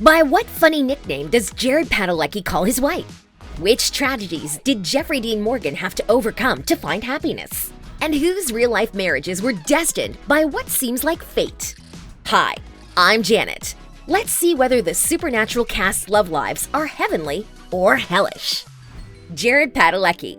By what funny nickname does Jared Padalecki call his wife? Which tragedies did Jeffrey Dean Morgan have to overcome to find happiness? And whose real-life marriages were destined by what seems like fate? Hi, I'm Janet. Let's see whether the supernatural cast's love lives are heavenly or hellish. Jared Padalecki.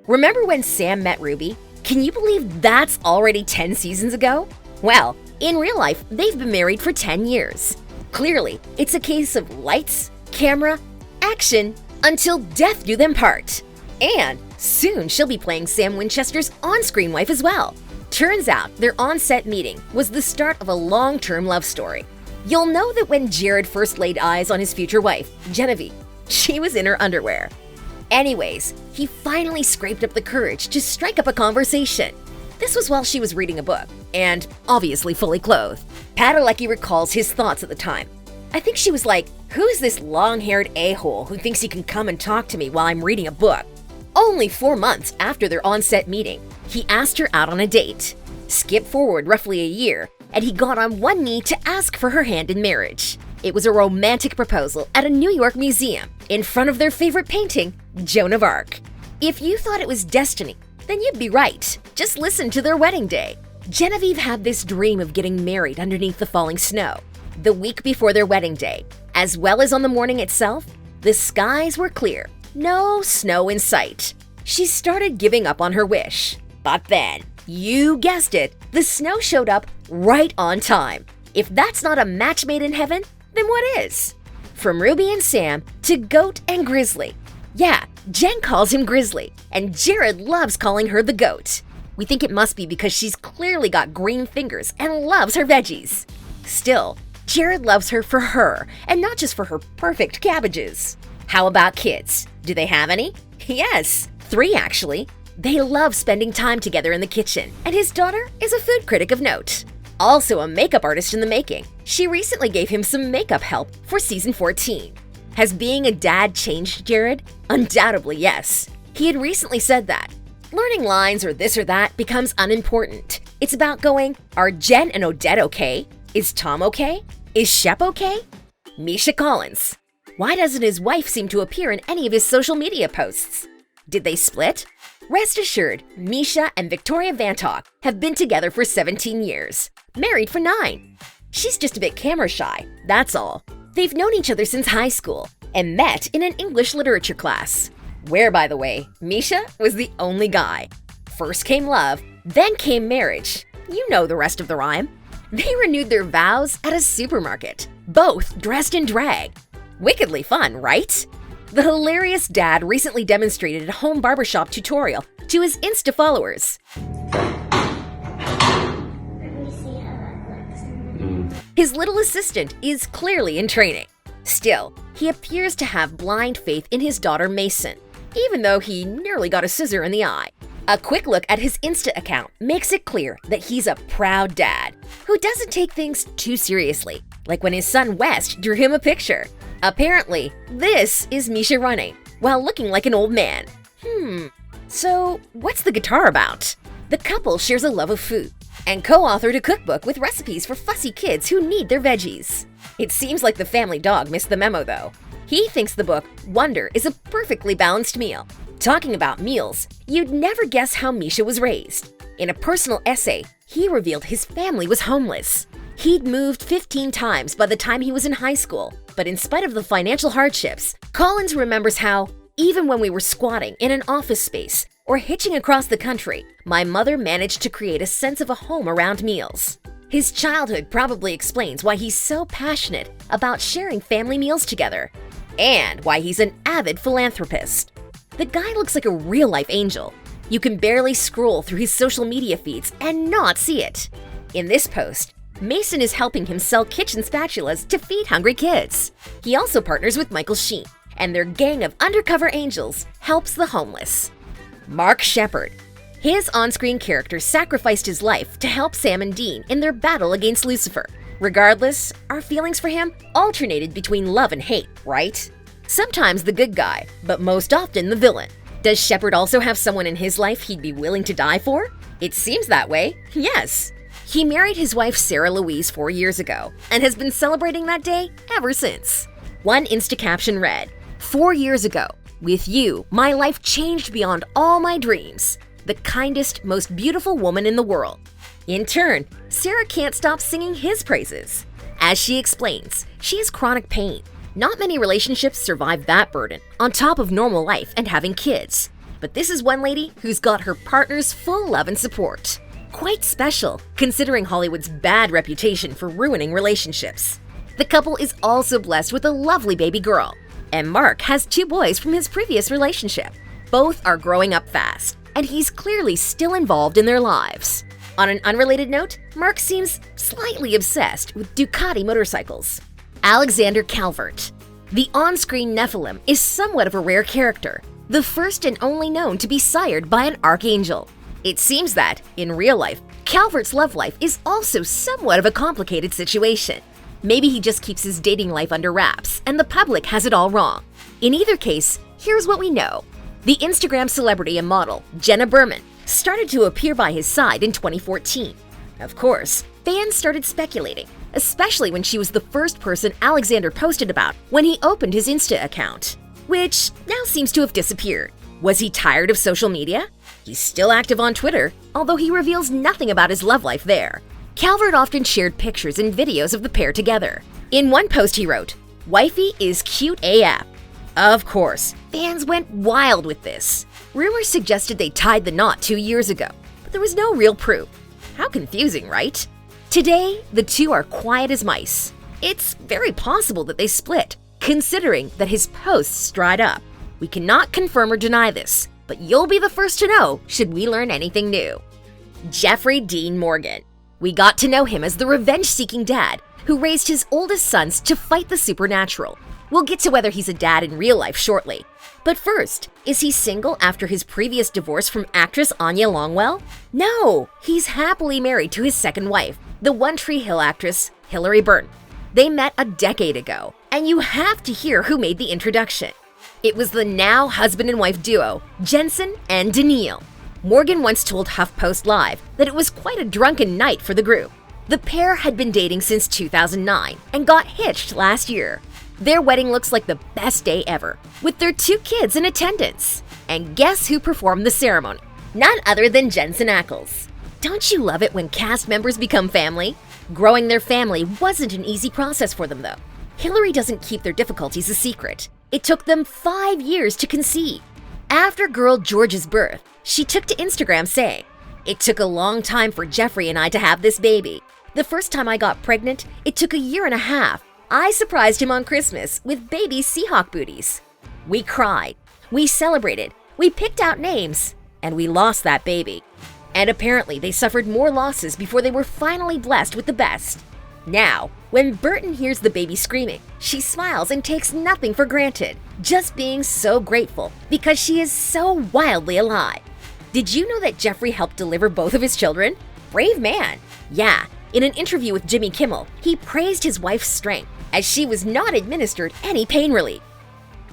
Remember when Sam met Ruby? Can you believe that's already 10 seasons ago? Well, in real life, they've been married for 10 years. Clearly, it's a case of lights, camera, action, until death do them part. And soon she'll be playing Sam Winchester's on-screen wife as well. Turns out their on-set meeting was the start of a long-term love story. You'll know that when Jared first laid eyes on his future wife, Genevieve, she was in her underwear. Anyways, he finally scraped up the courage to strike up a conversation. This was while she was reading a book, and obviously fully clothed. Padalecki recalls his thoughts at the time. I think she was like, "Who's this long-haired a-hole who thinks he can come and talk to me while I'm reading a book?" Only 4 months after their on-set meeting, he asked her out on a date. Skip forward roughly a year, and he got on one knee to ask for her hand in marriage. It was a romantic proposal at a New York museum in front of their favorite painting, Joan of Arc. If you thought it was destiny, then you'd be right. Just listen to their wedding day. Genevieve had this dream of getting married underneath the falling snow. The week before their wedding day, as well as on the morning itself, the skies were clear. No snow in sight. She started giving up on her wish. But then, you guessed it, the snow showed up right on time. If that's not a match made in heaven, then what is? From Ruby and Sam to Goat and Grizzly. Yeah, Jen calls him Grizzly, and Jared loves calling her the Goat. We think it must be because she's clearly got green fingers and loves her veggies. Still, Jared loves her for her, and not just for her perfect cabbages. How about kids? Do they have any? Yes, 3 actually. They love spending time together in the kitchen, and his daughter is a food critic of note. Also a makeup artist in the making. She recently gave him some makeup help for season 14. Has being a dad changed Jared? Undoubtedly, yes. He had recently said that. Learning lines or this or that becomes unimportant. It's about going, are Jen and Odette okay? Is Tom okay? Is Shep okay? Misha Collins. Why doesn't his wife seem to appear in any of his social media posts? Did they split? Rest assured, Misha and Victoria Vantock have been together for 17 years, married for 9. She's just a bit camera shy, that's all. They've known each other since high school and met in an English literature class, where, by the way, Misha was the only guy. First came love, then came marriage. You know the rest of the rhyme. They renewed their vows at a supermarket, both dressed in drag. Wickedly fun, right? The hilarious dad recently demonstrated a home barbershop tutorial to his Insta followers. His little assistant is clearly in training. Still, he appears to have blind faith in his daughter Mason, even though he nearly got a scissor in the eye. A quick look at his Insta account makes it clear that he's a proud dad who doesn't take things too seriously, like when his son West drew him a picture. Apparently, this is Misha running while looking like an old man. So what's the guitar about? The couple shares a love of food and co-authored a cookbook with recipes for fussy kids who need their veggies. It seems like the family dog missed the memo though. He thinks the book, Wonder, is a perfectly balanced meal. Talking about meals, you'd never guess how Misha was raised. In a personal essay, he revealed his family was homeless. He'd moved 15 times by the time he was in high school, but in spite of the financial hardships, Collins remembers how, even when we were squatting in an office space or hitching across the country, my mother managed to create a sense of a home around meals. His childhood probably explains why he's so passionate about sharing family meals together, and why he's an avid philanthropist. The guy looks like a real-life angel. You can barely scroll through his social media feeds and not see it. In this post, Mason is helping him sell kitchen spatulas to feed hungry kids. He also partners with Michael Sheen, and their gang of undercover angels helps the homeless. Mark Sheppard. His on-screen character sacrificed his life to help Sam and Dean in their battle against Lucifer. Regardless, our feelings for him alternated between love and hate, right? Sometimes the good guy, but most often the villain. Does Sheppard also have someone in his life he'd be willing to die for? It seems that way, yes. He married his wife Sarah Louise 4 years ago and has been celebrating that day ever since. One Insta caption read, "4 years ago, with you, my life changed beyond all my dreams. The kindest, most beautiful woman in the world." In turn, Sarah can't stop singing his praises. As she explains, she has chronic pain. Not many relationships survive that burden, on top of normal life and having kids. But this is one lady who's got her partner's full love and support. Quite special, considering Hollywood's bad reputation for ruining relationships. The couple is also blessed with a lovely baby girl, and Mark has 2 boys from his previous relationship. Both are growing up fast, and he's clearly still involved in their lives. On an unrelated note, Mark seems slightly obsessed with Ducati motorcycles. Alexander Calvert. The on-screen Nephilim is somewhat of a rare character, the first and only known to be sired by an archangel. It seems that, in real life, Calvert's love life is also somewhat of a complicated situation. Maybe he just keeps his dating life under wraps, and the public has it all wrong. In either case, here's what we know. The Instagram celebrity and model, Jenna Berman, started to appear by his side in 2014. Of course, fans started speculating, especially when she was the first person Alexander posted about when he opened his Insta account, which now seems to have disappeared. Was he tired of social media? He's still active on Twitter, although he reveals nothing about his love life there. Calvert often shared pictures and videos of the pair together. In one post he wrote, "Wifey is cute AF." Of course, fans went wild with this. Rumors suggested they tied the knot 2 years ago, but there was no real proof. How confusing, right? Today, the two are quiet as mice. It's very possible that they split, considering that his posts dried up. We cannot confirm or deny this, but you'll be the first to know should we learn anything new. Jeffrey Dean Morgan. We got to know him as the revenge-seeking dad who raised his oldest sons to fight the supernatural. We'll get to whether he's a dad in real life shortly. But first, is he single after his previous divorce from actress Anya Longwell? No, he's happily married to his second wife, the One Tree Hill actress Hilarie Burton. They met a decade ago, and you have to hear who made the introduction. It was the now husband and wife duo, Jensen and Danneel. Morgan once told HuffPost Live that it was quite a drunken night for the group. The pair had been dating since 2009 and got hitched last year. Their wedding looks like the best day ever, with their 2 kids in attendance. And guess who performed the ceremony? None other than Jensen Ackles. Don't you love it when cast members become family? Growing their family wasn't an easy process for them, though. Hilarie doesn't keep their difficulties a secret. It took them 5 years to conceive. After girl George's birth, she took to Instagram saying, "It took a long time for Jeffrey and I to have this baby. The first time I got pregnant, it took a year and a half. I surprised him on Christmas with baby Seahawk booties. We cried, we celebrated, we picked out names, and we lost that baby." And apparently they suffered more losses before they were finally blessed with the best. Now, when Burton hears the baby screaming, she smiles and takes nothing for granted, just being so grateful because she is so wildly alive. Did you know that Jeffrey helped deliver both of his children? Brave man. Yeah, in an interview with Jimmy Kimmel, he praised his wife's strength as she was not administered any pain relief.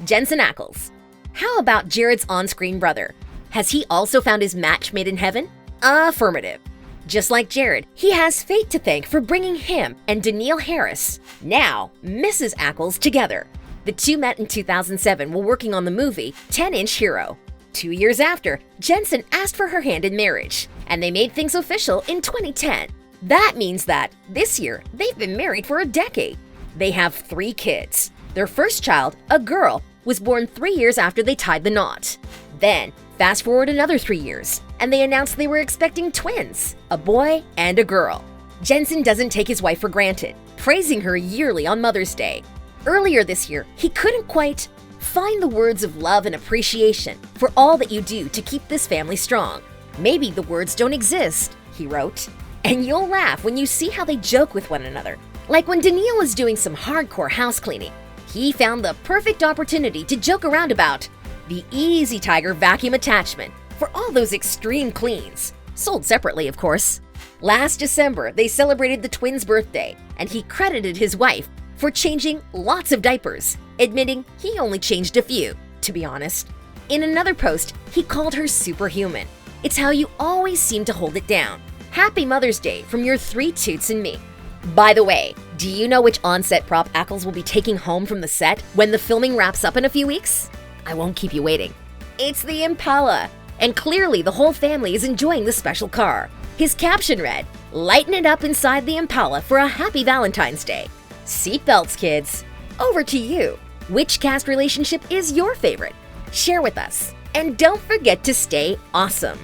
Jensen Ackles. How about Jared's on-screen brother? Has he also found his match made in heaven? Affirmative. Just like Jared, he has fate to thank for bringing him and Danneel Harris, now Mrs. Ackles, together. The two met in 2007 while working on the movie 10-Inch Hero. 2 years after, Jensen asked for her hand in marriage, and they made things official in 2010. That means that, this year, they've been married for a decade. They have 3 kids. Their first child, a girl, was born 3 years after they tied the knot. Then, fast forward another 3 years, and they announced they were expecting twins, a boy and a girl. Jensen doesn't take his wife for granted, praising her yearly on Mother's Day. Earlier this year, he couldn't quite find the words of love and appreciation for all that you do to keep this family strong. Maybe the words don't exist, he wrote. And you'll laugh when you see how they joke with one another. Like when Danneel was doing some hardcore house cleaning, he found the perfect opportunity to joke around about the Easy Tiger vacuum attachment for all those extreme cleans, sold separately, of course. Last December, they celebrated the twins' birthday, and he credited his wife for changing lots of diapers, admitting he only changed a few, to be honest. In another post, he called her superhuman. It's how you always seem to hold it down. Happy Mother's Day from your three toots and me. By the way, do you know which on-set prop Ackles will be taking home from the set when the filming wraps up in a few weeks? I won't keep you waiting. It's the Impala, and clearly the whole family is enjoying the special car. His caption read, "Lighten it up inside the Impala for a happy Valentine's Day." Seatbelts, kids. Over to you. Which cast relationship is your favorite? Share with us. And don't forget to stay awesome.